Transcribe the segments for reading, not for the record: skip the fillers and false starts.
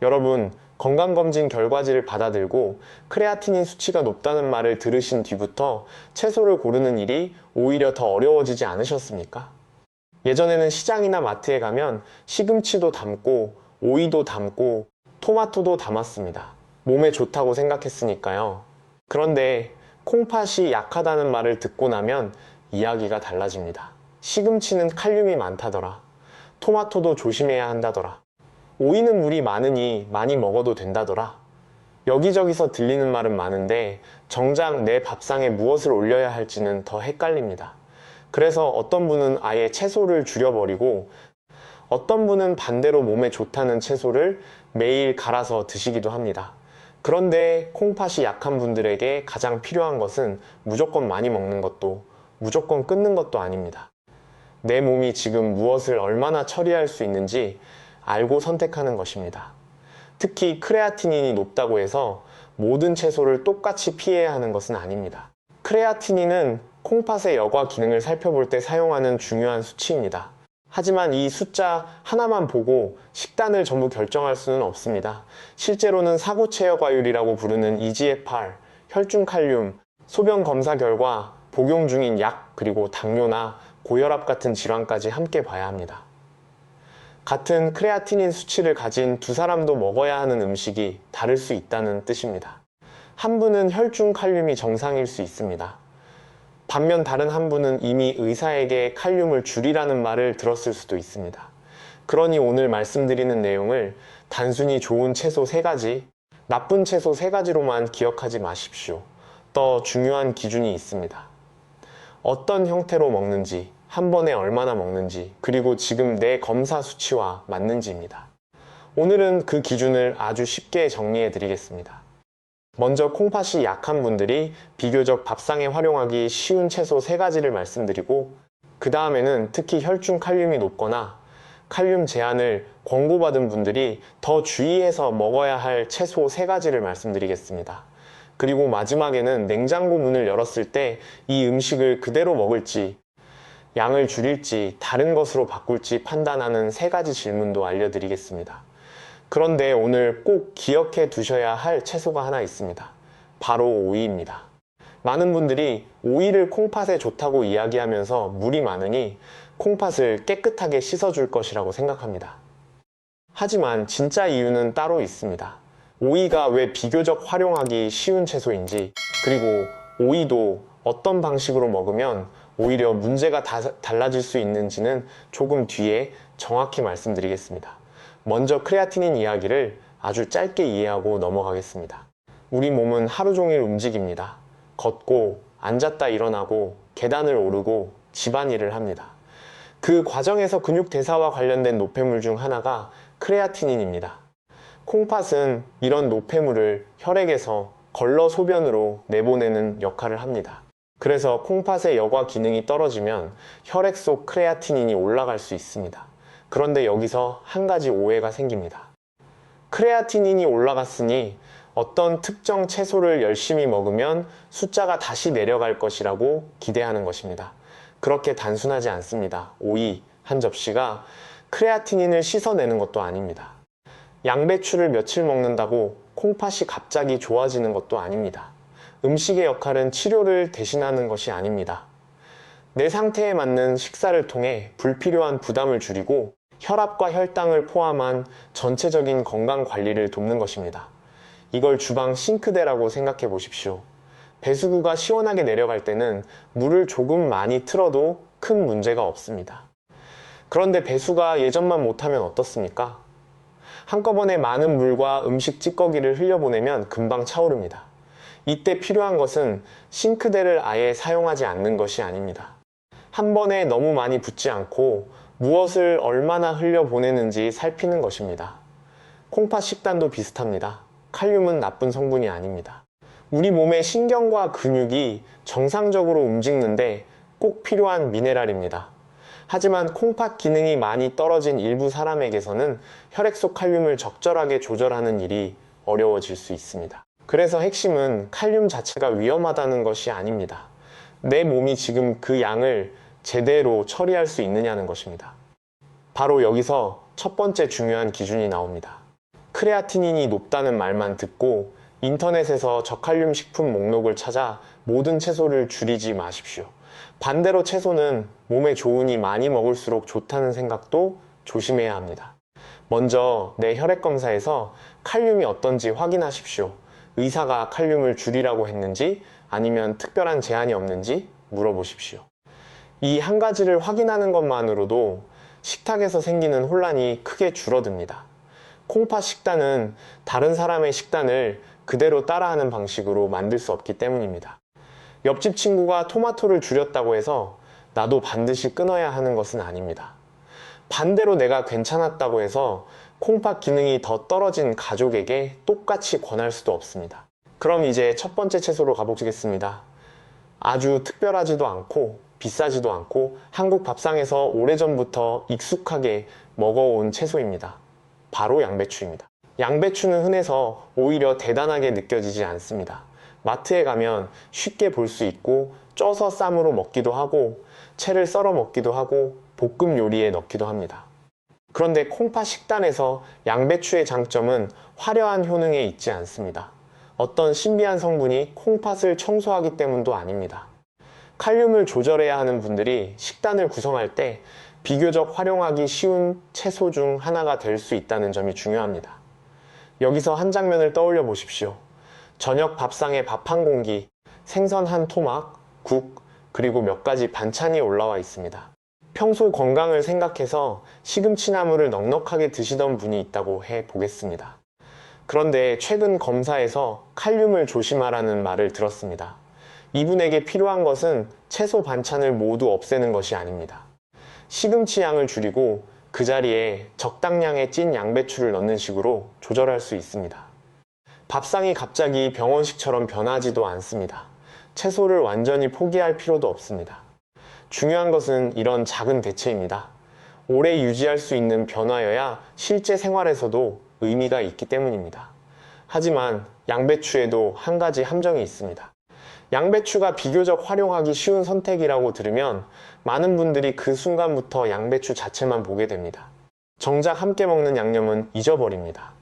여러분, 건강검진 결과지를 받아들고 크레아티닌 수치가 높다는 말을 들으신 뒤부터 채소를 고르는 일이 오히려 더 어려워지지 않으셨습니까? 예전에는 시장이나 마트에 가면 시금치도 담고 오이도 담고 토마토도 담았습니다. 몸에 좋다고 생각했으니까요. 그런데 콩팥이 약하다는 말을 듣고 나면 이야기가 달라집니다. 시금치는 칼륨이 많다더라. 토마토도 조심해야 한다더라. 오이는 물이 많으니 많이 먹어도 된다더라. 여기저기서 들리는 말은 많은데 정작 내 밥상에 무엇을 올려야 할지는 더 헷갈립니다. 그래서 어떤 분은 아예 채소를 줄여버리고 어떤 분은 반대로 몸에 좋다는 채소를 매일 갈아서 드시기도 합니다. 그런데 콩팥이 약한 분들에게 가장 필요한 것은 무조건 많이 먹는 것도 무조건 끊는 것도 아닙니다. 내 몸이 지금 무엇을 얼마나 처리할 수 있는지 알고 선택하는 것입니다. 특히 크레아티닌이 높다고 해서 모든 채소를 똑같이 피해야 하는 것은 아닙니다. 크레아티닌은 콩팥의 여과 기능을 살펴볼 때 사용하는 중요한 수치입니다. 하지만 이 숫자 하나만 보고 식단을 전부 결정할 수는 없습니다. 실제로는 사고체여과율이라고 부르는 EGFR, 혈중 칼륨, 소변 검사 결과, 복용 중인 약, 그리고 당뇨나 고혈압 같은 질환까지 함께 봐야 합니다. 같은 크레아티닌 수치를 가진 두 사람도 먹어야 하는 음식이 다를 수 있다는 뜻입니다. 한 분은 혈중 칼륨이 정상일 수 있습니다. 반면 다른 한 분은 이미 의사에게 칼륨을 줄이라는 말을 들었을 수도 있습니다. 그러니 오늘 말씀드리는 내용을 단순히 좋은 채소 3가지, 나쁜 채소 3가지로만 기억하지 마십시오. 더 중요한 기준이 있습니다. 어떤 형태로 먹는지, 한 번에 얼마나 먹는지, 그리고 지금 내 검사 수치와 맞는지입니다. 오늘은 그 기준을 아주 쉽게 정리해 드리겠습니다. 먼저 콩팥이 약한 분들이 비교적 밥상에 활용하기 쉬운 채소 3가지를 말씀드리고, 그 다음에는 특히 혈중 칼륨이 높거나 칼륨 제한을 권고받은 분들이 더 주의해서 먹어야 할 채소 3가지를 말씀드리겠습니다. 그리고 마지막에는 냉장고 문을 열었을 때 이 음식을 그대로 먹을지, 양을 줄일지, 다른 것으로 바꿀지 판단하는 3가지 질문도 알려드리겠습니다. 그런데 오늘 꼭 기억해 두셔야 할 채소가 하나 있습니다. 바로 오이입니다. 많은 분들이 오이를 콩팥에 좋다고 이야기하면서 물이 많으니 콩팥을 깨끗하게 씻어줄 것이라고 생각합니다. 하지만 진짜 이유는 따로 있습니다. 오이가 왜 비교적 활용하기 쉬운 채소인지, 그리고 오이도 어떤 방식으로 먹으면 오히려 문제가 달라질 수 있는지는 조금 뒤에 정확히 말씀드리겠습니다. 먼저 크레아티닌 이야기를 아주 짧게 이해하고 넘어가겠습니다. 우리 몸은 하루 종일 움직입니다. 걷고, 앉았다 일어나고, 계단을 오르고, 집안일을 합니다. 그 과정에서 근육 대사와 관련된 노폐물 중 하나가 크레아티닌입니다. 콩팥은 이런 노폐물을 혈액에서 걸러 소변으로 내보내는 역할을 합니다. 그래서 콩팥의 여과 기능이 떨어지면 혈액 속 크레아티닌이 올라갈 수 있습니다. 그런데 여기서 한 가지 오해가 생깁니다. 크레아티닌이 올라갔으니 어떤 특정 채소를 열심히 먹으면 숫자가 다시 내려갈 것이라고 기대하는 것입니다. 그렇게 단순하지 않습니다. 오이 한 접시가 크레아티닌을 씻어내는 것도 아닙니다. 양배추를 며칠 먹는다고 콩팥이 갑자기 좋아지는 것도 아닙니다. 음식의 역할은 치료를 대신하는 것이 아닙니다. 내 상태에 맞는 식사를 통해 불필요한 부담을 줄이고 혈압과 혈당을 포함한 전체적인 건강 관리를 돕는 것입니다. 이걸 주방 싱크대라고 생각해 보십시오. 배수구가 시원하게 내려갈 때는 물을 조금 많이 틀어도 큰 문제가 없습니다. 그런데 배수가 예전만 못하면 어떻습니까? 한꺼번에 많은 물과 음식 찌꺼기를 흘려보내면 금방 차오릅니다. 이때 필요한 것은 싱크대를 아예 사용하지 않는 것이 아닙니다. 한 번에 너무 많이 붓지 않고 무엇을 얼마나 흘려보내는지 살피는 것입니다. 콩팥 식단도 비슷합니다. 칼륨은 나쁜 성분이 아닙니다. 우리 몸의 신경과 근육이 정상적으로 움직이는데 꼭 필요한 미네랄입니다. 하지만 콩팥 기능이 많이 떨어진 일부 사람에게서는 혈액 속 칼륨을 적절하게 조절하는 일이 어려워질 수 있습니다. 그래서 핵심은 칼륨 자체가 위험하다는 것이 아닙니다. 내 몸이 지금 그 양을 제대로 처리할 수 있느냐는 것입니다. 바로 여기서 첫 번째 중요한 기준이 나옵니다. 크레아티닌이 높다는 말만 듣고 인터넷에서 저칼륨 식품 목록을 찾아 모든 채소를 줄이지 마십시오. 반대로 채소는 몸에 좋으니 많이 먹을수록 좋다는 생각도 조심해야 합니다. 먼저 내 혈액 검사에서 칼륨이 어떤지 확인하십시오. 의사가 칼륨을 줄이라고 했는지 아니면 특별한 제한이 없는지 물어보십시오. 이 한 가지를 확인하는 것만으로도 식탁에서 생기는 혼란이 크게 줄어듭니다. 콩팥 식단은 다른 사람의 식단을 그대로 따라하는 방식으로 만들 수 없기 때문입니다. 옆집 친구가 토마토를 줄였다고 해서 나도 반드시 끊어야 하는 것은 아닙니다. 반대로 내가 괜찮았다고 해서 콩팥 기능이 더 떨어진 가족에게 똑같이 권할 수도 없습니다. 그럼 이제 첫 번째 채소로 가보겠습니다. 아주 특별하지도 않고 비싸지도 않고 한국 밥상에서 오래전부터 익숙하게 먹어온 채소입니다. 바로 양배추입니다. 양배추는 흔해서 오히려 대단하게 느껴지지 않습니다. 마트에 가면 쉽게 볼 수 있고 쪄서 쌈으로 먹기도 하고 채를 썰어 먹기도 하고 볶음 요리에 넣기도 합니다. 그런데 콩팥 식단에서 양배추의 장점은 화려한 효능에 있지 않습니다. 어떤 신비한 성분이 콩팥을 청소하기 때문도 아닙니다. 칼륨을 조절해야 하는 분들이 식단을 구성할 때 비교적 활용하기 쉬운 채소 중 하나가 될 수 있다는 점이 중요합니다. 여기서 한 장면을 떠올려 보십시오. 저녁 밥상에 밥 한 공기, 생선 한 토막, 국, 그리고 몇 가지 반찬이 올라와 있습니다. 평소 건강을 생각해서 시금치나물을 넉넉하게 드시던 분이 있다고 해 보겠습니다. 그런데 최근 검사에서 칼륨을 조심하라는 말을 들었습니다. 이분에게 필요한 것은 채소 반찬을 모두 없애는 것이 아닙니다. 시금치 양을 줄이고 그 자리에 적당량의 찐 양배추를 넣는 식으로 조절할 수 있습니다. 밥상이 갑자기 병원식처럼 변하지도 않습니다. 채소를 완전히 포기할 필요도 없습니다. 중요한 것은 이런 작은 대체입니다. 오래 유지할 수 있는 변화여야 실제 생활에서도 의미가 있기 때문입니다. 하지만 양배추에도 한 가지 함정이 있습니다. 양배추가 비교적 활용하기 쉬운 선택이라고 들으면 많은 분들이 그 순간부터 양배추 자체만 보게 됩니다. 정작 함께 먹는 양념은 잊어버립니다.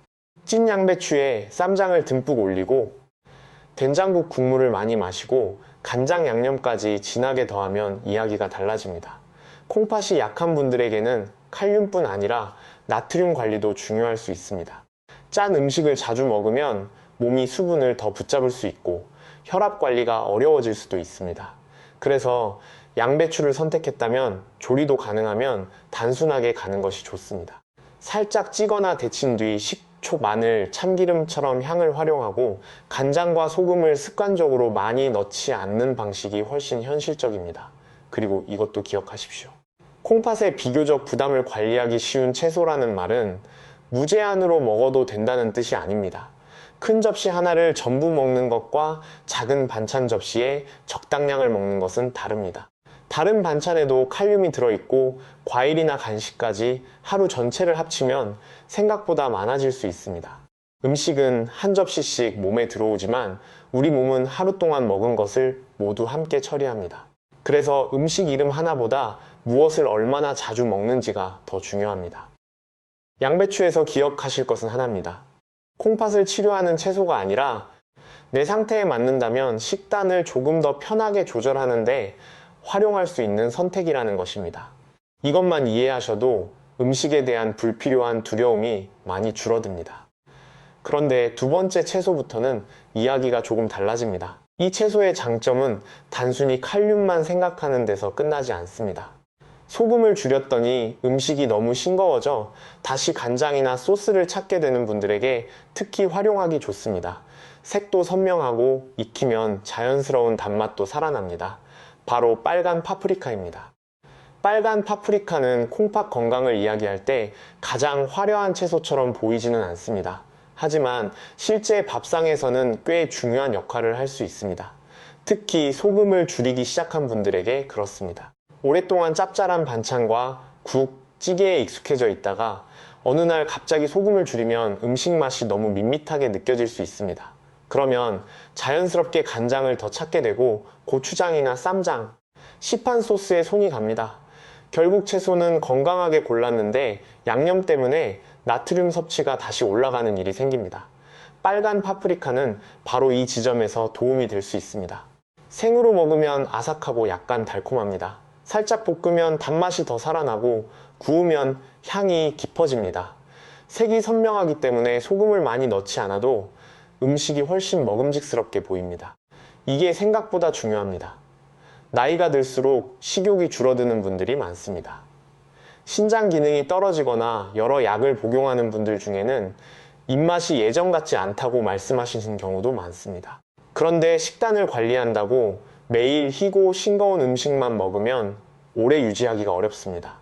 찐 양배추에 쌈장을 듬뿍 올리고 된장국 국물을 많이 마시고 간장 양념까지 진하게 더하면 이야기가 달라집니다. 콩팥이 약한 분들에게는 칼륨뿐 아니라 나트륨 관리도 중요할 수 있습니다. 짠 음식을 자주 먹으면 몸이 수분을 더 붙잡을 수 있고 혈압 관리가 어려워질 수도 있습니다. 그래서 양배추를 선택했다면 조리도 가능하면 단순하게 가는 것이 좋습니다. 살짝 찌거나 데친 뒤 식초, 마늘, 참기름처럼 향을 활용하고 간장과 소금을 습관적으로 많이 넣지 않는 방식이 훨씬 현실적입니다. 그리고 이것도 기억하십시오. 콩팥의 비교적 부담을 관리하기 쉬운 채소라는 말은 무제한으로 먹어도 된다는 뜻이 아닙니다. 큰 접시 하나를 전부 먹는 것과 작은 반찬 접시에 적당량을 먹는 것은 다릅니다. 다른 반찬에도 칼륨이 들어있고 과일이나 간식까지 하루 전체를 합치면 생각보다 많아질 수 있습니다. 음식은 한 접시씩 몸에 들어오지만 우리 몸은 하루 동안 먹은 것을 모두 함께 처리합니다. 그래서 음식 이름 하나보다 무엇을 얼마나 자주 먹는지가 더 중요합니다. 양배추에서 기억하실 것은 하나입니다. 콩팥을 치료하는 채소가 아니라 내 상태에 맞는다면 식단을 조금 더 편하게 조절하는데 활용할 수 있는 선택이라는 것입니다. 이것만 이해하셔도 음식에 대한 불필요한 두려움이 많이 줄어듭니다. 그런데 두 번째 채소부터는 이야기가 조금 달라집니다. 이 채소의 장점은 단순히 칼륨만 생각하는 데서 끝나지 않습니다. 소금을 줄였더니 음식이 너무 싱거워져 다시 간장이나 소스를 찾게 되는 분들에게 특히 활용하기 좋습니다. 색도 선명하고 익히면 자연스러운 단맛도 살아납니다. 바로 빨간 파프리카입니다. 빨간 파프리카는 콩팥 건강을 이야기할 때 가장 화려한 채소처럼 보이지는 않습니다. 하지만 실제 밥상에서는 꽤 중요한 역할을 할 수 있습니다. 특히 소금을 줄이기 시작한 분들에게 그렇습니다. 오랫동안 짭짤한 반찬과 국, 찌개에 익숙해져 있다가 어느 날 갑자기 소금을 줄이면 음식 맛이 너무 밋밋하게 느껴질 수 있습니다. 그러면 자연스럽게 간장을 더 찾게 되고 고추장이나 쌈장, 시판 소스에 손이 갑니다. 결국 채소는 건강하게 골랐는데 양념 때문에 나트륨 섭취가 다시 올라가는 일이 생깁니다. 빨간 파프리카는 바로 이 지점에서 도움이 될 수 있습니다. 생으로 먹으면 아삭하고 약간 달콤합니다. 살짝 볶으면 단맛이 더 살아나고 구우면 향이 깊어집니다. 색이 선명하기 때문에 소금을 많이 넣지 않아도 음식이 훨씬 먹음직스럽게 보입니다. 이게 생각보다 중요합니다. 나이가 들수록 식욕이 줄어드는 분들이 많습니다. 신장 기능이 떨어지거나 여러 약을 복용하는 분들 중에는 입맛이 예전 같지 않다고 말씀하시는 경우도 많습니다. 그런데 식단을 관리한다고 매일 희고 싱거운 음식만 먹으면 오래 유지하기가 어렵습니다.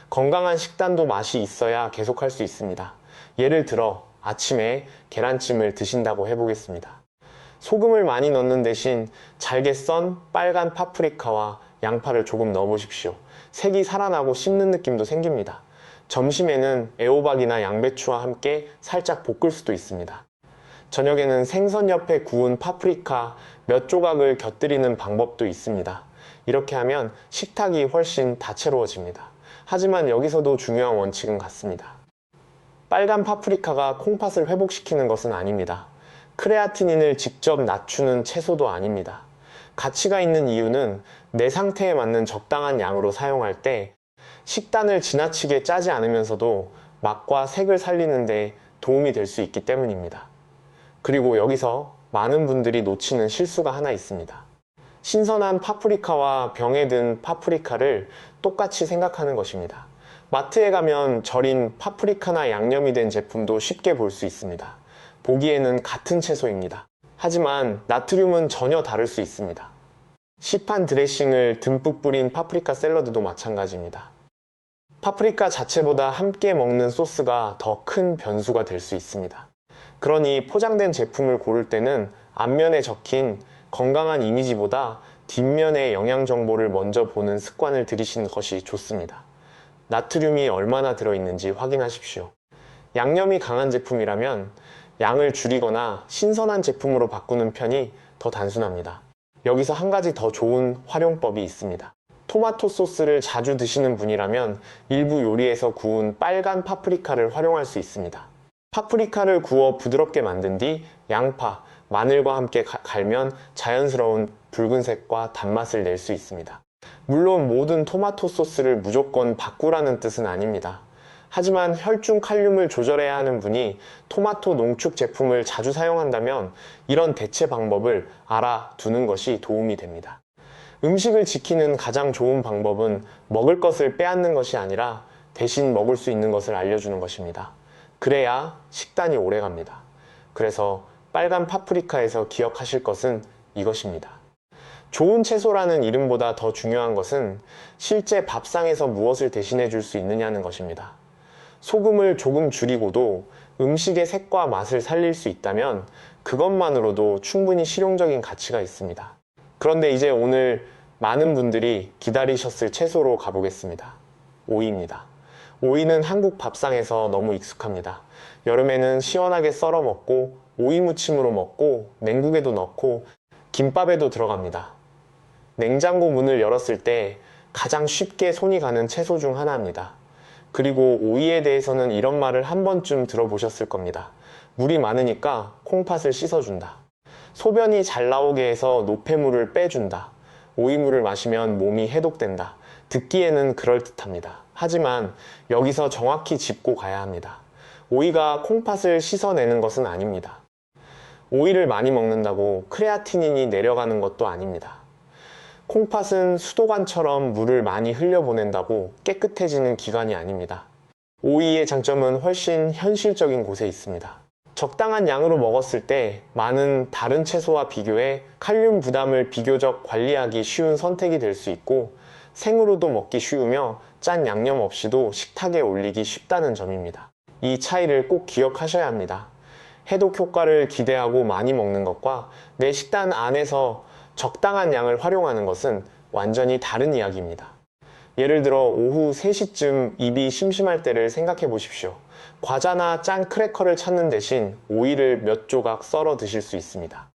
건강한 식단도 맛이 있어야 계속할 수 있습니다. 예를 들어 아침에 계란찜을 드신다고 해보겠습니다. 소금을 많이 넣는 대신 잘게 썬 빨간 파프리카와 양파를 조금 넣어보십시오. 색이 살아나고 씹는 느낌도 생깁니다. 점심에는 애호박이나 양배추와 함께 살짝 볶을 수도 있습니다. 저녁에는 생선 옆에 구운 파프리카 몇 조각을 곁들이는 방법도 있습니다. 이렇게 하면 식탁이 훨씬 다채로워집니다. 하지만 여기서도 중요한 원칙은 같습니다. 빨간 파프리카가 콩팥을 회복시키는 것은 아닙니다. 크레아티닌을 직접 낮추는 채소도 아닙니다. 가치가 있는 이유는 내 상태에 맞는 적당한 양으로 사용할 때 식단을 지나치게 짜지 않으면서도 맛과 색을 살리는 데 도움이 될 수 있기 때문입니다. 그리고 여기서 많은 분들이 놓치는 실수가 하나 있습니다. 신선한 파프리카와 병에 든 파프리카를 똑같이 생각하는 것입니다. 마트에 가면 절인 파프리카나 양념이 된 제품도 쉽게 볼 수 있습니다. 보기에는 같은 채소입니다. 하지만 나트륨은 전혀 다를 수 있습니다. 시판 드레싱을 듬뿍 뿌린 파프리카 샐러드도 마찬가지입니다. 파프리카 자체보다 함께 먹는 소스가 더 큰 변수가 될 수 있습니다. 그러니 포장된 제품을 고를 때는 앞면에 적힌 건강한 이미지보다 뒷면의 영양 정보를 먼저 보는 습관을 들이시는 것이 좋습니다. 나트륨이 얼마나 들어있는지 확인하십시오. 양념이 강한 제품이라면 양을 줄이거나 신선한 제품으로 바꾸는 편이 더 단순합니다. 여기서 한 가지 더 좋은 활용법이 있습니다. 토마토 소스를 자주 드시는 분이라면 일부 요리에서 구운 빨간 파프리카를 활용할 수 있습니다. 파프리카를 구워 부드럽게 만든 뒤 양파, 마늘과 함께 갈면 자연스러운 붉은색과 단맛을 낼 수 있습니다. 물론 모든 토마토 소스를 무조건 바꾸라는 뜻은 아닙니다. 하지만 혈중 칼륨을 조절해야 하는 분이 토마토 농축 제품을 자주 사용한다면 이런 대체 방법을 알아두는 것이 도움이 됩니다. 음식을 지키는 가장 좋은 방법은 먹을 것을 빼앗는 것이 아니라 대신 먹을 수 있는 것을 알려주는 것입니다. 그래야 식단이 오래갑니다. 그래서 빨간 파프리카에서 기억하실 것은 이것입니다. 좋은 채소라는 이름보다 더 중요한 것은 실제 밥상에서 무엇을 대신해 줄 수 있느냐는 것입니다. 소금을 조금 줄이고도 음식의 색과 맛을 살릴 수 있다면 그것만으로도 충분히 실용적인 가치가 있습니다. 그런데 이제 오늘 많은 분들이 기다리셨을 채소로 가보겠습니다. 오이입니다. 오이는 한국 밥상에서 너무 익숙합니다. 여름에는 시원하게 썰어 먹고 오이 무침으로 먹고 냉국에도 넣고 김밥에도 들어갑니다. 냉장고 문을 열었을 때 가장 쉽게 손이 가는 채소 중 하나입니다. 그리고 오이에 대해서는 이런 말을 한 번쯤 들어보셨을 겁니다. 물이 많으니까 콩팥을 씻어준다. 소변이 잘 나오게 해서 노폐물을 빼준다. 오이물을 마시면 몸이 해독된다. 듣기에는 그럴듯합니다. 하지만 여기서 정확히 짚고 가야 합니다. 오이가 콩팥을 씻어내는 것은 아닙니다. 오이를 많이 먹는다고 크레아티닌이 내려가는 것도 아닙니다. 콩팥은 수도관처럼 물을 많이 흘려보낸다고 깨끗해지는 기관이 아닙니다. 오이의 장점은 훨씬 현실적인 곳에 있습니다. 적당한 양으로 먹었을 때 많은 다른 채소와 비교해 칼륨 부담을 비교적 관리하기 쉬운 선택이 될 수 있고 생으로도 먹기 쉬우며 짠 양념 없이도 식탁에 올리기 쉽다는 점입니다. 이 차이를 꼭 기억하셔야 합니다. 해독 효과를 기대하고 많이 먹는 것과 내 식단 안에서 적당한 양을 활용하는 것은 완전히 다른 이야기입니다. 예를 들어 오후 3시쯤 입이 심심할 때를 생각해 보십시오. 과자나 짠 크래커를 찾는 대신 오이를 몇 조각 썰어 드실 수 있습니다.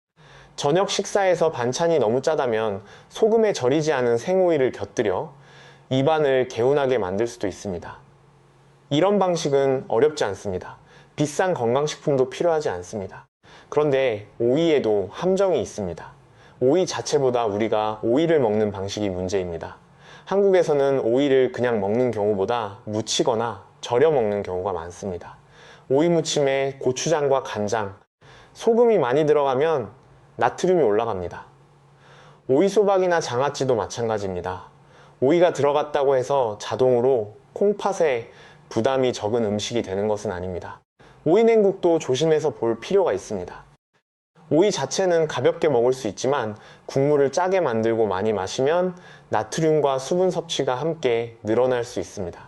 저녁 식사에서 반찬이 너무 짜다면 소금에 절이지 않은 생오이를 곁들여 입안을 개운하게 만들 수도 있습니다. 이런 방식은 어렵지 않습니다. 비싼 건강식품도 필요하지 않습니다. 그런데 오이에도 함정이 있습니다. 오이 자체보다 우리가 오이를 먹는 방식이 문제입니다. 한국에서는 오이를 그냥 먹는 경우보다 무치거나 절여 먹는 경우가 많습니다. 오이 무침에 고추장과 간장, 소금이 많이 들어가면 나트륨이 올라갑니다. 오이소박이나 장아찌도 마찬가지입니다. 오이가 들어갔다고 해서 자동으로 콩팥에 부담이 적은 음식이 되는 것은 아닙니다. 오이 냉국도 조심해서 볼 필요가 있습니다. 오이 자체는 가볍게 먹을 수 있지만 국물을 짜게 만들고 많이 마시면 나트륨과 수분 섭취가 함께 늘어날 수 있습니다.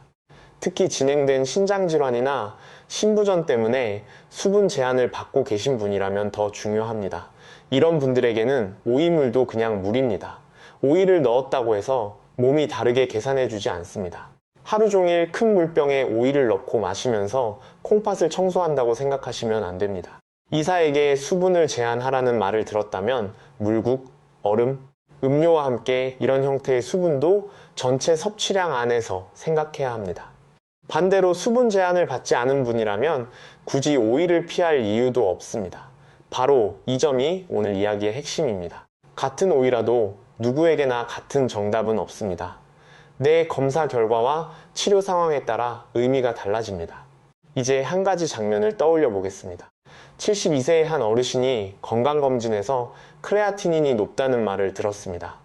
특히 진행된 신장질환이나 신부전 때문에 수분 제한을 받고 계신 분이라면 더 중요합니다. 이런 분들에게는 오이물도 그냥 물입니다. 오이를 넣었다고 해서 몸이 다르게 계산해주지 않습니다. 하루 종일 큰 물병에 오이를 넣고 마시면서 콩팥을 청소한다고 생각하시면 안 됩니다. 의사에게 수분을 제한하라는 말을 들었다면 물국, 얼음, 음료와 함께 이런 형태의 수분도 전체 섭취량 안에서 생각해야 합니다. 반대로 수분 제한을 받지 않은 분이라면 굳이 오이를 피할 이유도 없습니다. 바로 이 점이 오늘 이야기의 핵심입니다. 같은 오이라도 누구에게나 같은 정답은 없습니다. 내 검사 결과와 치료 상황에 따라 의미가 달라집니다. 이제 한 가지 장면을 떠올려 보겠습니다. 72세의 한 어르신이 건강검진에서 크레아티닌이 높다는 말을 들었습니다.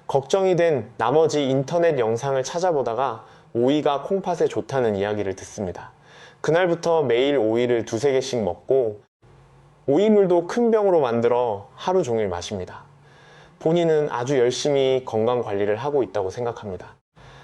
걱정이 된 나머지 인터넷 영상을 찾아보다가 오이가 콩팥에 좋다는 이야기를 듣습니다. 그날부터 매일 오이를 2~3개씩 먹고 오이물도 큰 병으로 만들어 하루 종일 마십니다. 본인은 아주 열심히 건강관리를 하고 있다고 생각합니다.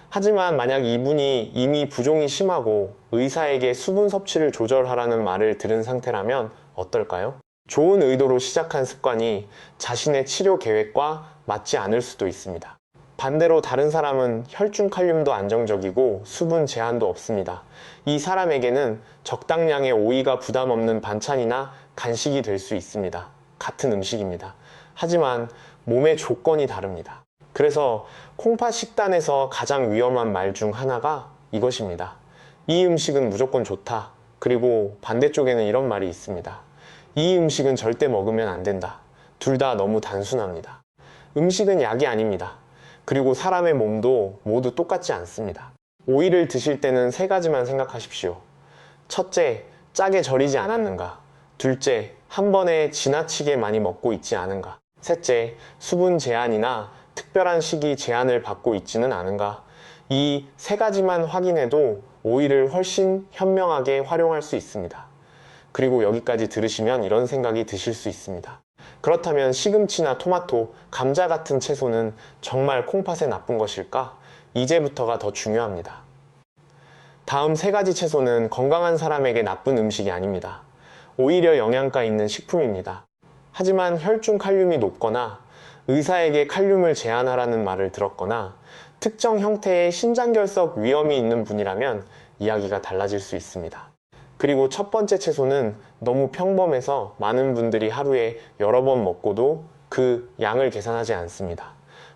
하지만 만약 이분이 이미 부종이 심하고 의사에게 수분 섭취를 조절하라는 말을 들은 상태라면 어떨까요? 좋은 의도로 시작한 습관이 자신의 치료 계획과 맞지 않을 수도 있습니다. 반대로 다른 사람은 혈중 칼륨도 안정적이고 수분 제한도 없습니다. 이 사람에게는 적당량의 오이가 부담 없는 반찬이나 간식이 될 수 있습니다. 같은 음식입니다. 하지만 몸의 조건이 다릅니다. 그래서 콩팥 식단에서 가장 위험한 말 중 하나가 이것입니다. 이 음식은 무조건 좋다. 그리고 반대쪽에는 이런 말이 있습니다. 이 음식은 절대 먹으면 안 된다. 둘 다 너무 단순합니다. 음식은 약이 아닙니다. 그리고 사람의 몸도 모두 똑같지 않습니다. 오이를 드실 때는 3가지만 생각하십시오. 첫째, 짜게 절이지 않았는가? 둘째, 한 번에 지나치게 많이 먹고 있지 않은가? 셋째, 수분 제한이나 특별한 시기 제한을 받고 있지는 않은가? 이 3가지만 확인해도 오이를 훨씬 현명하게 활용할 수 있습니다. 그리고 여기까지 들으시면 이런 생각이 드실 수 있습니다. 그렇다면 시금치나 토마토, 감자 같은 채소는 정말 콩팥에 나쁜 것일까? 이제부터가 더 중요합니다. 다음 3가지 채소는 건강한 사람에게 나쁜 음식이 아닙니다. 오히려 영양가 있는 식품입니다. 하지만 혈중 칼륨이 높거나 의사에게 칼륨을 제한하라는 말을 들었거나 특정 형태의 신장결석 위험이 있는 분이라면 이야기가 달라질 수 있습니다. 그리고 첫 번째 채소는 너무 평범해서 많은 분들이 하루에 여러 번 먹고도 그 양을 계산하지 않습니다.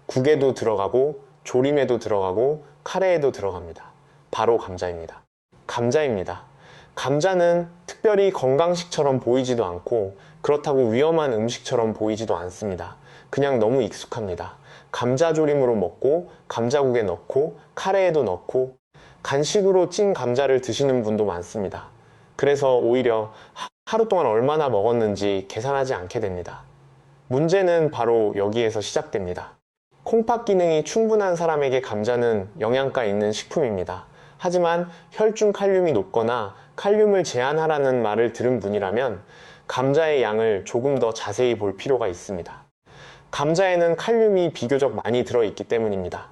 국에도 들어가고 조림에도 들어가고 카레에도 들어갑니다. 바로 감자입니다. 감자는 특별히 건강식처럼 보이지도 않고 그렇다고 위험한 음식처럼 보이지도 않습니다. 그냥 너무 익숙합니다. 감자조림으로 먹고 감자국에 넣고 카레에도 넣고 간식으로 찐 감자를 드시는 분도 많습니다. 그래서 오히려 하루 동안 얼마나 먹었는지 계산하지 않게 됩니다. 문제는 바로 여기에서 시작됩니다. 콩팥 기능이 충분한 사람에게 감자는 영양가 있는 식품입니다. 하지만 혈중 칼륨이 높거나 칼륨을 제한하라는 말을 들은 분이라면 감자의 양을 조금 더 자세히 볼 필요가 있습니다. 감자에는 칼륨이 비교적 많이 들어있기 때문입니다.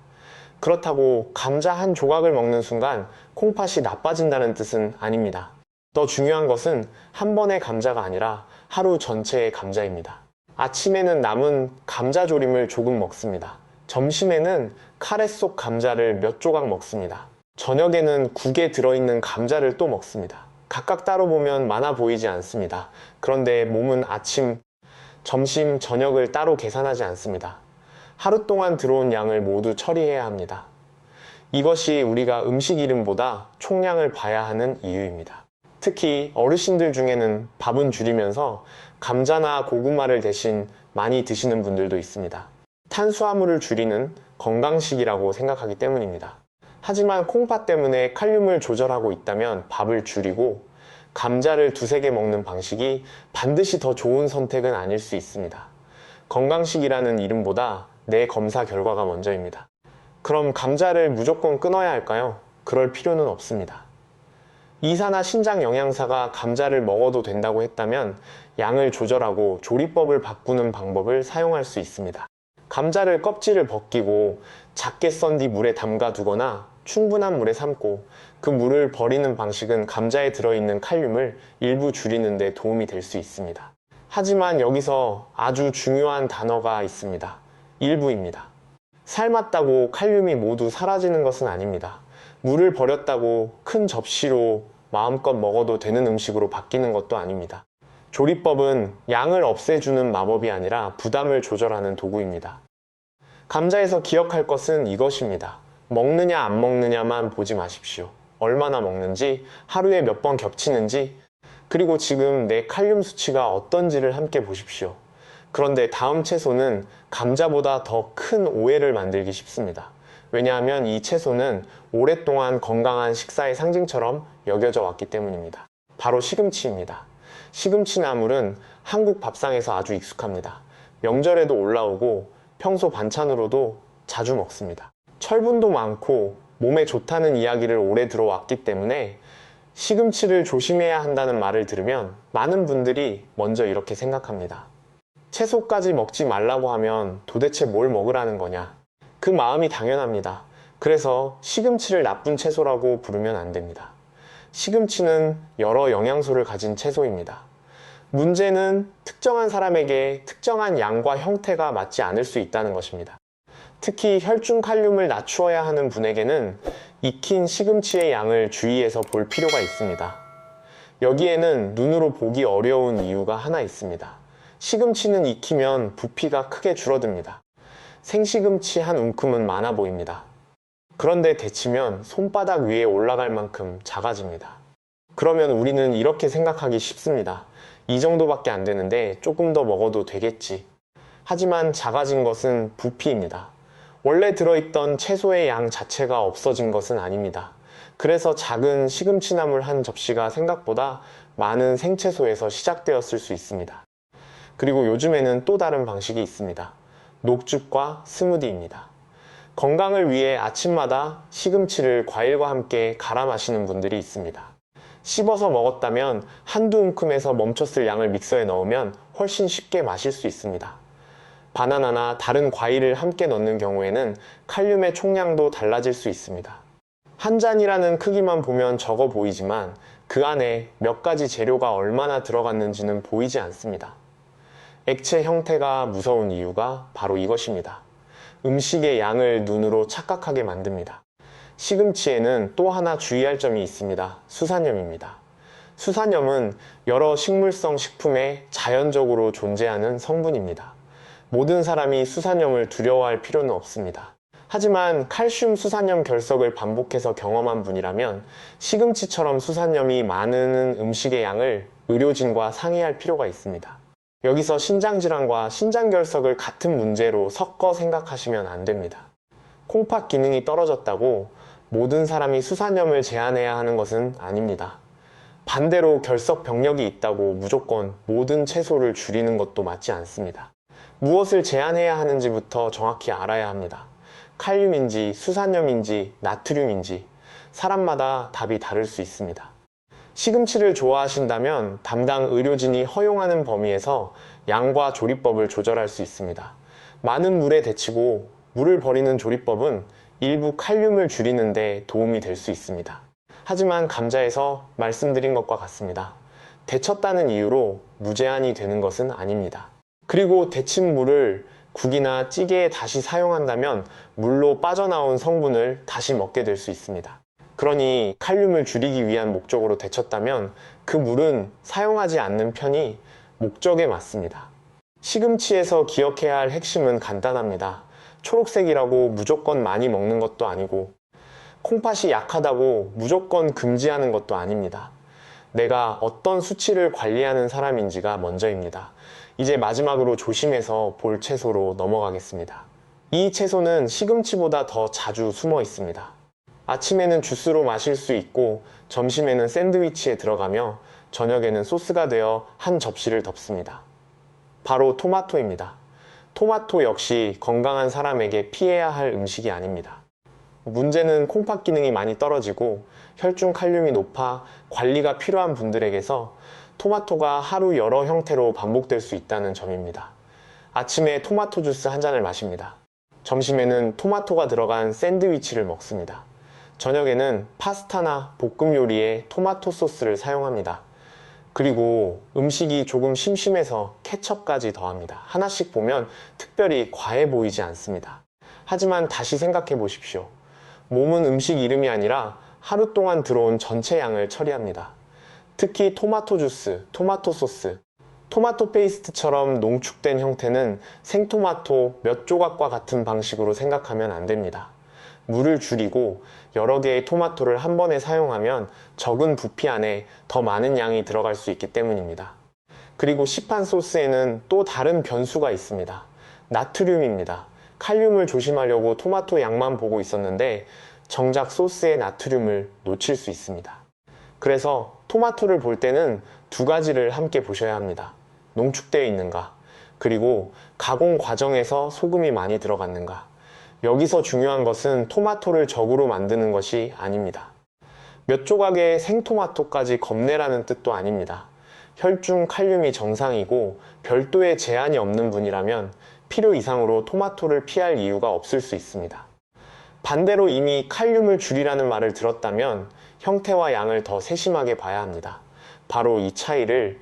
그렇다고 감자 한 조각을 먹는 순간 콩팥이 나빠진다는 뜻은 아닙니다. 더 중요한 것은 한 번의 감자가 아니라 하루 전체의 감자입니다. 아침에는 남은 감자조림을 조금 먹습니다. 점심에는 카레 속 감자를 몇 조각 먹습니다. 저녁에는 국에 들어있는 감자를 또 먹습니다. 각각 따로 보면 많아 보이지 않습니다. 그런데 몸은 아침, 점심, 저녁을 따로 계산하지 않습니다. 하루 동안 들어온 양을 모두 처리해야 합니다. 이것이 우리가 음식 이름보다 총량을 봐야 하는 이유입니다. 특히 어르신들 중에는 밥은 줄이면서 감자나 고구마를 대신 많이 드시는 분들도 있습니다. 탄수화물을 줄이는 건강식이라고 생각하기 때문입니다. 하지만 콩팥 때문에 칼륨을 조절하고 있다면 밥을 줄이고 감자를 두세 개 먹는 방식이 반드시 더 좋은 선택은 아닐 수 있습니다. 건강식이라는 이름보다 내 검사 결과가 먼저입니다. 그럼 감자를 무조건 끊어야 할까요? 그럴 필요는 없습니다. 의사나 신장 영양사가 감자를 먹어도 된다고 했다면 양을 조절하고 조리법을 바꾸는 방법을 사용할 수 있습니다. 감자를 껍질을 벗기고 작게 썬 뒤 물에 담가 두거나 충분한 물에 삶고 그 물을 버리는 방식은 감자에 들어있는 칼륨을 일부 줄이는 데 도움이 될 수 있습니다. 하지만 여기서 아주 중요한 단어가 있습니다. 일부입니다. 삶았다고 칼륨이 모두 사라지는 것은 아닙니다. 물을 버렸다고 큰 접시로 마음껏 먹어도 되는 음식으로 바뀌는 것도 아닙니다. 조리법은 양을 없애주는 마법이 아니라 부담을 조절하는 도구입니다. 감자에서 기억할 것은 이것입니다. 먹느냐 안 먹느냐만 보지 마십시오. 얼마나 먹는지, 하루에 몇 번 겹치는지, 그리고 지금 내 칼륨 수치가 어떤지를 함께 보십시오. 그런데 다음 채소는 감자보다 더 큰 오해를 만들기 쉽습니다. 왜냐하면 이 채소는 오랫동안 건강한 식사의 상징처럼 여겨져 왔기 때문입니다. 바로 시금치입니다. 시금치 나물은 한국 밥상에서 아주 익숙합니다. 명절에도 올라오고 평소 반찬으로도 자주 먹습니다. 철분도 많고 몸에 좋다는 이야기를 오래 들어왔기 때문에 시금치를 조심해야 한다는 말을 들으면 많은 분들이 먼저 이렇게 생각합니다. 채소까지 먹지 말라고 하면 도대체 뭘 먹으라는 거냐? 그 마음이 당연합니다. 그래서 시금치를 나쁜 채소라고 부르면 안 됩니다. 시금치는 여러 영양소를 가진 채소입니다. 문제는 특정한 사람에게 특정한 양과 형태가 맞지 않을 수 있다는 것입니다. 특히 혈중 칼륨을 낮추어야 하는 분에게는 익힌 시금치의 양을 주의해서 볼 필요가 있습니다. 여기에는 눈으로 보기 어려운 이유가 하나 있습니다. 시금치는 익히면 부피가 크게 줄어듭니다. 생시금치 한 움큼은 많아 보입니다. 그런데 데치면 손바닥 위에 올라갈 만큼 작아집니다. 그러면 우리는 이렇게 생각하기 쉽습니다. 이 정도밖에 안 되는데 조금 더 먹어도 되겠지. 하지만 작아진 것은 부피입니다. 원래 들어있던 채소의 양 자체가 없어진 것은 아닙니다. 그래서 작은 시금치나물 한 접시가 생각보다 많은 생채소에서 시작되었을 수 있습니다. 그리고 요즘에는 또 다른 방식이 있습니다. 녹즙과 스무디입니다. 건강을 위해 아침마다 시금치를 과일과 함께 갈아 마시는 분들이 있습니다. 씹어서 먹었다면 한두 움큼에서 멈췄을 양을 믹서에 넣으면 훨씬 쉽게 마실 수 있습니다. 바나나나 다른 과일을 함께 넣는 경우에는 칼륨의 총량도 달라질 수 있습니다. 한 잔이라는 크기만 보면 적어 보이지만 그 안에 몇 가지 재료가 얼마나 들어갔는지는 보이지 않습니다. 액체 형태가 무서운 이유가 바로 이것입니다. 음식의 양을 눈으로 착각하게 만듭니다. 시금치에는 또 하나 주의할 점이 있습니다. 수산염입니다. 수산염은 여러 식물성 식품에 자연적으로 존재하는 성분입니다. 모든 사람이 수산염을 두려워할 필요는 없습니다. 하지만 칼슘 수산염 결석을 반복해서 경험한 분이라면 시금치처럼 수산염이 많은 음식의 양을 의료진과 상의할 필요가 있습니다. 여기서 신장질환과 신장결석을 같은 문제로 섞어 생각하시면 안 됩니다. 콩팥 기능이 떨어졌다고 모든 사람이 수산염을 제한해야 하는 것은 아닙니다. 반대로 결석 병력이 있다고 무조건 모든 채소를 줄이는 것도 맞지 않습니다. 무엇을 제한해야 하는지부터 정확히 알아야 합니다. 칼륨인지 수산염인지 나트륨인지 사람마다 답이 다를 수 있습니다. 시금치를 좋아하신다면 담당 의료진이 허용하는 범위에서 양과 조리법을 조절할 수 있습니다. 많은 물에 데치고 물을 버리는 조리법은 일부 칼륨을 줄이는 데 도움이 될 수 있습니다. 하지만 감자에서 말씀드린 것과 같습니다. 데쳤다는 이유로 무제한이 되는 것은 아닙니다. 그리고 데친 물을 국이나 찌개에 다시 사용한다면 물로 빠져나온 성분을 다시 먹게 될 수 있습니다. 그러니 칼륨을 줄이기 위한 목적으로 데쳤다면 그 물은 사용하지 않는 편이 목적에 맞습니다. 시금치에서 기억해야 할 핵심은 간단합니다. 초록색이라고 무조건 많이 먹는 것도 아니고 콩팥이 약하다고 무조건 금지하는 것도 아닙니다. 내가 어떤 수치를 관리하는 사람인지가 먼저입니다. 이제 마지막으로 조심해서 볼 채소로 넘어가겠습니다. 이 채소는 시금치보다 더 자주 숨어 있습니다. 아침에는 주스로 마실 수 있고 점심에는 샌드위치에 들어가며 저녁에는 소스가 되어 한 접시를 덮습니다. 바로 토마토입니다. 토마토 역시 건강한 사람에게 피해야 할 음식이 아닙니다. 문제는 콩팥 기능이 많이 떨어지고 혈중 칼륨이 높아 관리가 필요한 분들에게서 토마토가 하루 여러 형태로 반복될 수 있다는 점입니다. 아침에 토마토 주스 한 잔을 마십니다. 점심에는 토마토가 들어간 샌드위치를 먹습니다. 저녁에는 파스타나 볶음 요리에 토마토 소스를 사용합니다. 그리고 음식이 조금 심심해서 케첩까지 더합니다. 하나씩 보면 특별히 과해 보이지 않습니다. 하지만 다시 생각해 보십시오. 몸은 음식 이름이 아니라 하루 동안 들어온 전체 양을 처리합니다. 특히 토마토 주스, 토마토 소스, 토마토 페이스트처럼 농축된 형태는 생토마토 몇 조각과 같은 방식으로 생각하면 안 됩니다. 물을 줄이고 여러 개의 토마토를 한 번에 사용하면 적은 부피 안에 더 많은 양이 들어갈 수 있기 때문입니다. 그리고 시판 소스에는 또 다른 변수가 있습니다. 나트륨입니다. 칼륨을 조심하려고 토마토 양만 보고 있었는데 정작 소스의 나트륨을 놓칠 수 있습니다. 그래서 토마토를 볼 때는 두 가지를 함께 보셔야 합니다. 농축되어 있는가, 그리고 가공 과정에서 소금이 많이 들어갔는가. 여기서 중요한 것은 토마토를 적으로 만드는 것이 아닙니다. 몇 조각의 생토마토까지 겁내라는 뜻도 아닙니다. 혈중 칼륨이 정상이고 별도의 제한이 없는 분이라면 필요 이상으로 토마토를 피할 이유가 없을 수 있습니다. 반대로 이미 칼륨을 줄이라는 말을 들었다면 형태와 양을 더 세심하게 봐야 합니다. 바로 이 차이를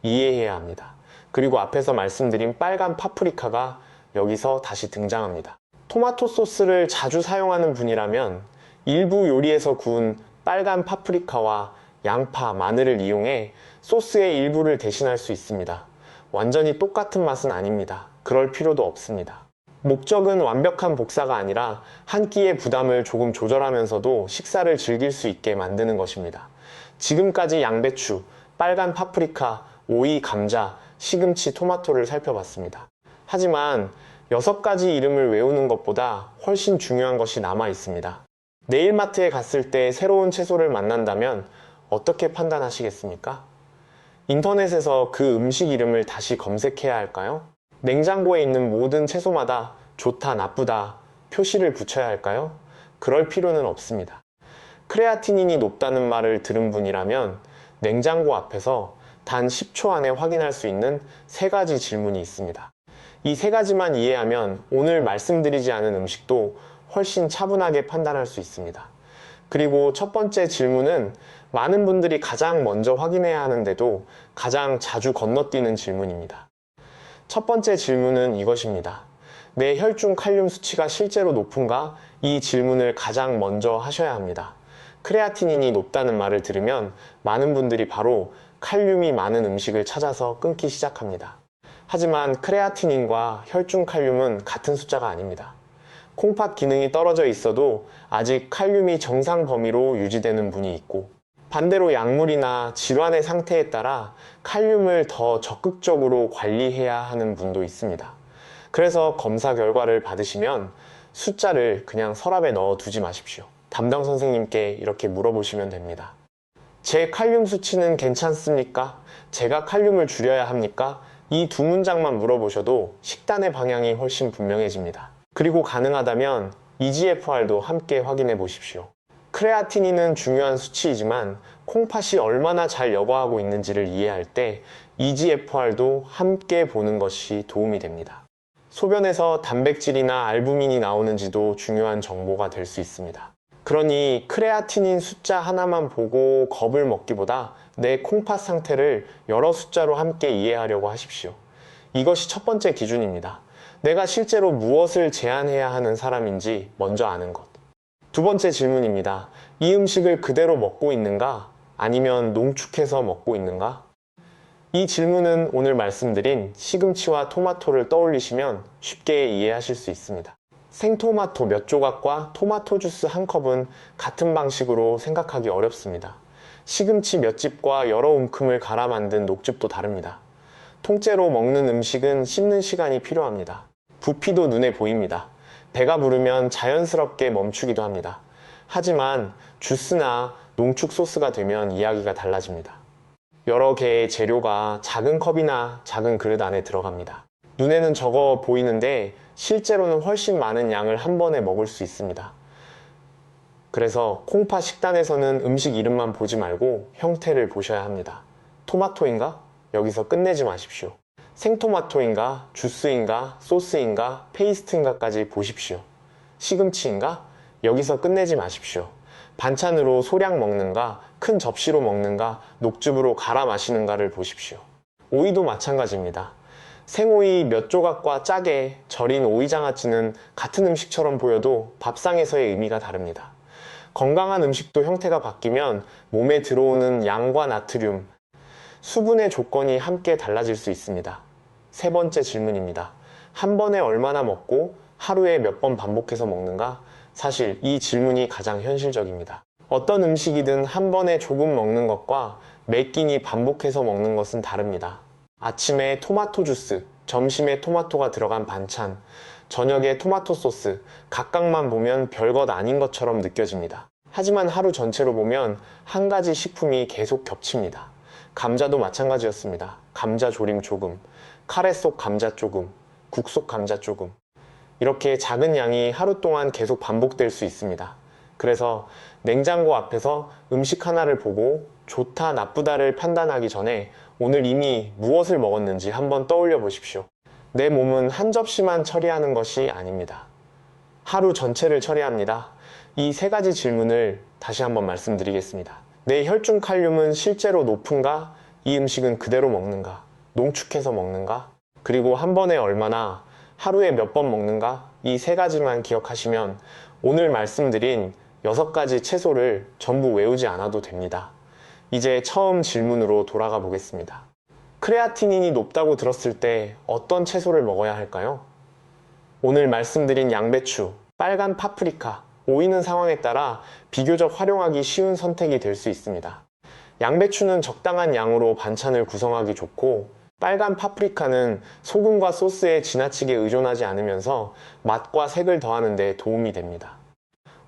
이해해야 합니다. 그리고 앞에서 말씀드린 빨간 파프리카가 여기서 다시 등장합니다. 토마토 소스를 자주 사용하는 분이라면 일부 요리에서 구운 빨간 파프리카와 양파, 마늘을 이용해 소스의 일부를 대신할 수 있습니다. 완전히 똑같은 맛은 아닙니다. 그럴 필요도 없습니다. 목적은 완벽한 복사가 아니라 한 끼의 부담을 조금 조절하면서도 식사를 즐길 수 있게 만드는 것입니다. 지금까지 양배추, 빨간 파프리카, 오이, 감자, 시금치, 토마토를 살펴봤습니다. 하지만 6가지 이름을 외우는 것보다 훨씬 중요한 것이 남아 있습니다. 내일 마트에 갔을 때 새로운 채소를 만난다면 어떻게 판단하시겠습니까? 인터넷에서 그 음식 이름을 다시 검색해야 할까요? 냉장고에 있는 모든 채소마다 좋다, 나쁘다 표시를 붙여야 할까요? 그럴 필요는 없습니다. 크레아티닌이 높다는 말을 들은 분이라면 냉장고 앞에서 단 10초 안에 확인할 수 있는 3가지 질문이 있습니다. 이 3가지만 이해하면 오늘 말씀드리지 않은 음식도 훨씬 차분하게 판단할 수 있습니다. 그리고 첫 번째 질문은 많은 분들이 가장 먼저 확인해야 하는데도 가장 자주 건너뛰는 질문입니다. 첫 번째 질문은 이것입니다. 내 혈중 칼륨 수치가 실제로 높은가? 이 질문을 가장 먼저 하셔야 합니다. 크레아티닌이 높다는 말을 들으면 많은 분들이 바로 칼륨이 많은 음식을 찾아서 끊기 시작합니다. 하지만 크레아티닌과 혈중 칼륨은 같은 숫자가 아닙니다. 콩팥 기능이 떨어져 있어도 아직 칼륨이 정상 범위로 유지되는 분이 있고, 반대로 약물이나 질환의 상태에 따라 칼륨을 더 적극적으로 관리해야 하는 분도 있습니다. 그래서 검사 결과를 받으시면 숫자를 그냥 서랍에 넣어 두지 마십시오. 담당 선생님께 이렇게 물어보시면 됩니다. 제 칼륨 수치는 괜찮습니까? 제가 칼륨을 줄여야 합니까? 이 두 문장만 물어보셔도 식단의 방향이 훨씬 분명해집니다. 그리고 가능하다면 EGFR도 함께 확인해 보십시오. 크레아티닌은 중요한 수치이지만 콩팥이 얼마나 잘 여과하고 있는지를 이해할 때 EGFR도 함께 보는 것이 도움이 됩니다. 소변에서 단백질이나 알부민이 나오는지도 중요한 정보가 될 수 있습니다. 그러니 크레아티닌 숫자 하나만 보고 겁을 먹기보다 내 콩팥 상태를 여러 숫자로 함께 이해하려고 하십시오. 이것이 첫 번째 기준입니다. 내가 실제로 무엇을 제한해야 하는 사람인지 먼저 아는 것. 두 번째 질문입니다. 이 음식을 그대로 먹고 있는가? 아니면 농축해서 먹고 있는가? 이 질문은 오늘 말씀드린 시금치와 토마토를 떠올리시면 쉽게 이해하실 수 있습니다. 생토마토 몇 조각과 토마토 주스 한 컵은 같은 방식으로 생각하기 어렵습니다. 시금치 몇 집과 여러 움큼을 갈아 만든 녹즙도 다릅니다. 통째로 먹는 음식은 씹는 시간이 필요합니다. 부피도 눈에 보입니다. 배가 부르면 자연스럽게 멈추기도 합니다. 하지만 주스나 농축 소스가 되면 이야기가 달라집니다. 여러 개의 재료가 작은 컵이나 작은 그릇 안에 들어갑니다. 눈에는 적어 보이는데 실제로는 훨씬 많은 양을 한 번에 먹을 수 있습니다. 그래서 콩팥 식단에서는 음식 이름만 보지 말고 형태를 보셔야 합니다. 토마토인가? 여기서 끝내지 마십시오. 생토마토인가? 주스인가? 소스인가? 페이스트인가까지 보십시오. 시금치인가? 여기서 끝내지 마십시오. 반찬으로 소량 먹는가? 큰 접시로 먹는가? 녹즙으로 갈아 마시는가를 보십시오. 오이도 마찬가지입니다. 생오이 몇 조각과 짜게 절인 오이장아찌는 같은 음식처럼 보여도 밥상에서의 의미가 다릅니다. 건강한 음식도 형태가 바뀌면 몸에 들어오는 양과 나트륨, 수분의 조건이 함께 달라질 수 있습니다. 세 번째 질문입니다. 한 번에 얼마나 먹고 하루에 몇 번 반복해서 먹는가? 사실 이 질문이 가장 현실적입니다. 어떤 음식이든 한 번에 조금 먹는 것과 매 끼니 반복해서 먹는 것은 다릅니다. 아침에 토마토 주스, 점심에 토마토가 들어간 반찬, 저녁에 토마토 소스, 각각만 보면 별것 아닌 것처럼 느껴집니다. 하지만 하루 전체로 보면 한 가지 식품이 계속 겹칩니다. 감자도 마찬가지였습니다. 감자 조림 조금, 카레 속 감자 조금, 국 속 감자 조금. 이렇게 작은 양이 하루 동안 계속 반복될 수 있습니다. 그래서 냉장고 앞에서 음식 하나를 보고 좋다 나쁘다를 판단하기 전에 오늘 이미 무엇을 먹었는지 한번 떠올려 보십시오. 내 몸은 한 접시만 처리하는 것이 아닙니다. 하루 전체를 처리합니다. 이 세 가지 질문을 다시 한번 말씀드리겠습니다. 내 혈중 칼륨은 실제로 높은가? 이 음식은 그대로 먹는가? 농축해서 먹는가? 그리고 한 번에 얼마나, 하루에 몇 번 먹는가? 이 세 가지만 기억하시면 오늘 말씀드린 6가지 채소를 전부 외우지 않아도 됩니다. 이제 처음 질문으로 돌아가 보겠습니다. 크레아티닌이 높다고 들었을 때 어떤 채소를 먹어야 할까요? 오늘 말씀드린 양배추, 빨간 파프리카, 오이는 상황에 따라 비교적 활용하기 쉬운 선택이 될 수 있습니다. 양배추는 적당한 양으로 반찬을 구성하기 좋고, 빨간 파프리카는 소금과 소스에 지나치게 의존하지 않으면서 맛과 색을 더하는 데 도움이 됩니다.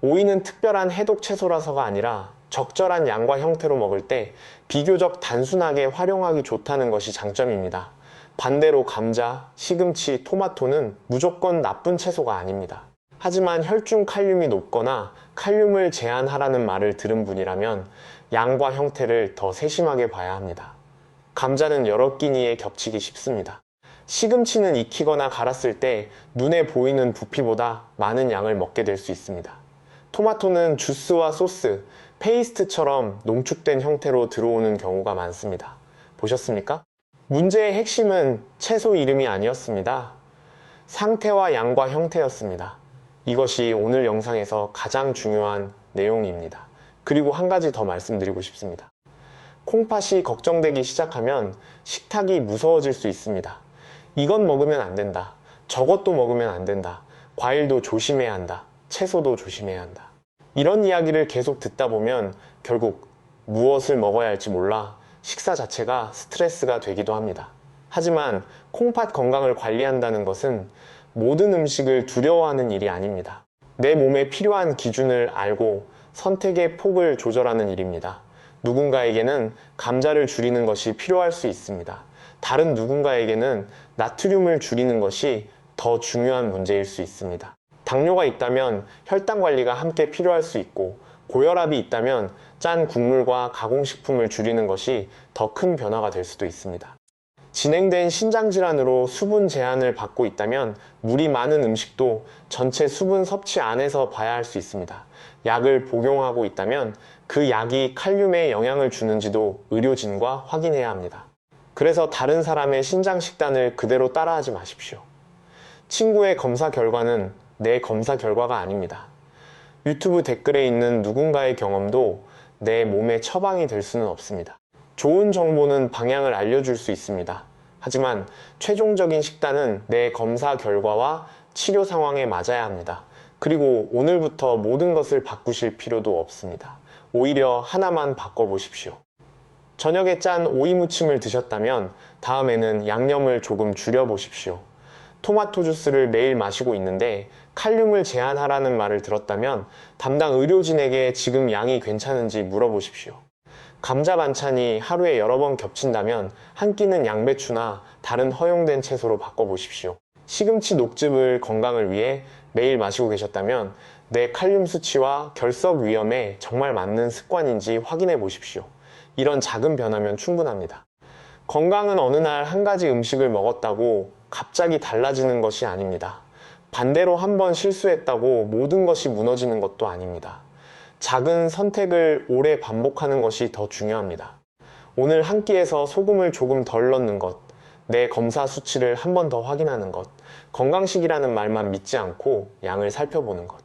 오이는 특별한 해독 채소라서가 아니라 적절한 양과 형태로 먹을 때 비교적 단순하게 활용하기 좋다는 것이 장점입니다. 반대로 감자, 시금치, 토마토는 무조건 나쁜 채소가 아닙니다. 하지만 혈중 칼륨이 높거나 칼륨을 제한하라는 말을 들은 분이라면 양과 형태를 더 세심하게 봐야 합니다. 감자는 여러 끼니에 겹치기 쉽습니다. 시금치는 익히거나 갈았을 때 눈에 보이는 부피보다 많은 양을 먹게 될 수 있습니다. 토마토는 주스와 소스, 페이스트처럼 농축된 형태로 들어오는 경우가 많습니다. 보셨습니까? 문제의 핵심은 채소 이름이 아니었습니다. 상태와 양과 형태였습니다. 이것이 오늘 영상에서 가장 중요한 내용입니다. 그리고 한 가지 더 말씀드리고 싶습니다. 콩팥이 걱정되기 시작하면 식탁이 무서워질 수 있습니다. 이건 먹으면 안 된다. 저것도 먹으면 안 된다. 과일도 조심해야 한다. 채소도 조심해야 한다. 이런 이야기를 계속 듣다 보면 결국 무엇을 먹어야 할지 몰라 식사 자체가 스트레스가 되기도 합니다. 하지만 콩팥 건강을 관리한다는 것은 모든 음식을 두려워하는 일이 아닙니다. 내 몸에 필요한 기준을 알고 선택의 폭을 조절하는 일입니다. 누군가에게는 감자를 줄이는 것이 필요할 수 있습니다. 다른 누군가에게는 나트륨을 줄이는 것이 더 중요한 문제일 수 있습니다. 당뇨가 있다면 혈당 관리가 함께 필요할 수 있고, 고혈압이 있다면 짠 국물과 가공식품을 줄이는 것이 더 큰 변화가 될 수도 있습니다. 진행된 신장질환으로 수분 제한을 받고 있다면 물이 많은 음식도 전체 수분 섭취 안에서 봐야 할 수 있습니다. 약을 복용하고 있다면 그 약이 칼륨에 영향을 주는지도 의료진과 확인해야 합니다. 그래서 다른 사람의 신장 식단을 그대로 따라하지 마십시오. 친구의 검사 결과는 내 검사 결과가 아닙니다. 유튜브 댓글에 있는 누군가의 경험도 내 몸의 처방이 될 수는 없습니다. 좋은 정보는 방향을 알려줄 수 있습니다. 하지만 최종적인 식단은 내 검사 결과와 치료 상황에 맞아야 합니다. 그리고 오늘부터 모든 것을 바꾸실 필요도 없습니다. 오히려 하나만 바꿔보십시오. 저녁에 짠 오이 무침을 드셨다면 다음에는 양념을 조금 줄여보십시오. 토마토 주스를 매일 마시고 있는데 칼륨을 제한하라는 말을 들었다면 담당 의료진에게 지금 양이 괜찮은지 물어보십시오. 감자 반찬이 하루에 여러 번 겹친다면 한 끼는 양배추나 다른 허용된 채소로 바꿔보십시오. 시금치 녹즙을 건강을 위해 매일 마시고 계셨다면 내 칼륨 수치와 결석 위험에 정말 맞는 습관인지 확인해 보십시오. 이런 작은 변화면 충분합니다. 건강은 어느 날 한 가지 음식을 먹었다고 갑자기 달라지는 것이 아닙니다. 반대로 한번 실수했다고 모든 것이 무너지는 것도 아닙니다. 작은 선택을 오래 반복하는 것이 더 중요합니다. 오늘 한 끼에서 소금을 조금 덜 넣는 것, 내 검사 수치를 한 번 더 확인하는 것, 건강식이라는 말만 믿지 않고 양을 살펴보는 것.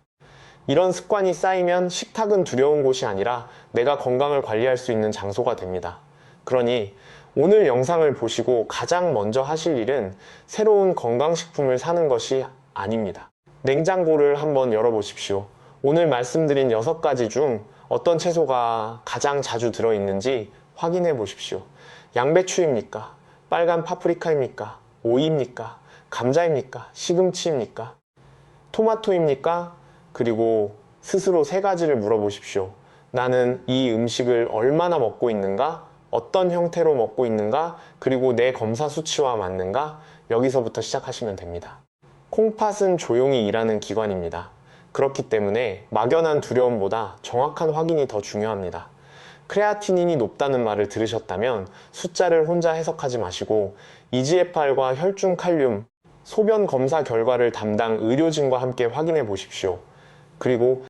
이런 습관이 쌓이면 식탁은 두려운 곳이 아니라 내가 건강을 관리할 수 있는 장소가 됩니다. 그러니 오늘 영상을 보시고 가장 먼저 하실 일은 새로운 건강식품을 사는 것이 아닙니다. 냉장고를 한번 열어보십시오. 오늘 말씀드린 6가지 중 어떤 채소가 가장 자주 들어있는지 확인해 보십시오. 양배추입니까? 빨간 파프리카입니까? 오이입니까? 감자입니까? 시금치입니까? 토마토입니까? 그리고 스스로 3가지를 물어보십시오. 나는 이 음식을 얼마나 먹고 있는가? 어떤 형태로 먹고 있는가? 그리고 내 검사 수치와 맞는가? 여기서부터 시작하시면 됩니다. 콩팥은 조용히 일하는 기관입니다. 그렇기 때문에 막연한 두려움보다 정확한 확인이 더 중요합니다. 크레아티닌이 높다는 말을 들으셨다면 숫자를 혼자 해석하지 마시고 EGFR과 혈중 칼륨, 소변 검사 결과를 담당 의료진과 함께 확인해 보십시오. 그리고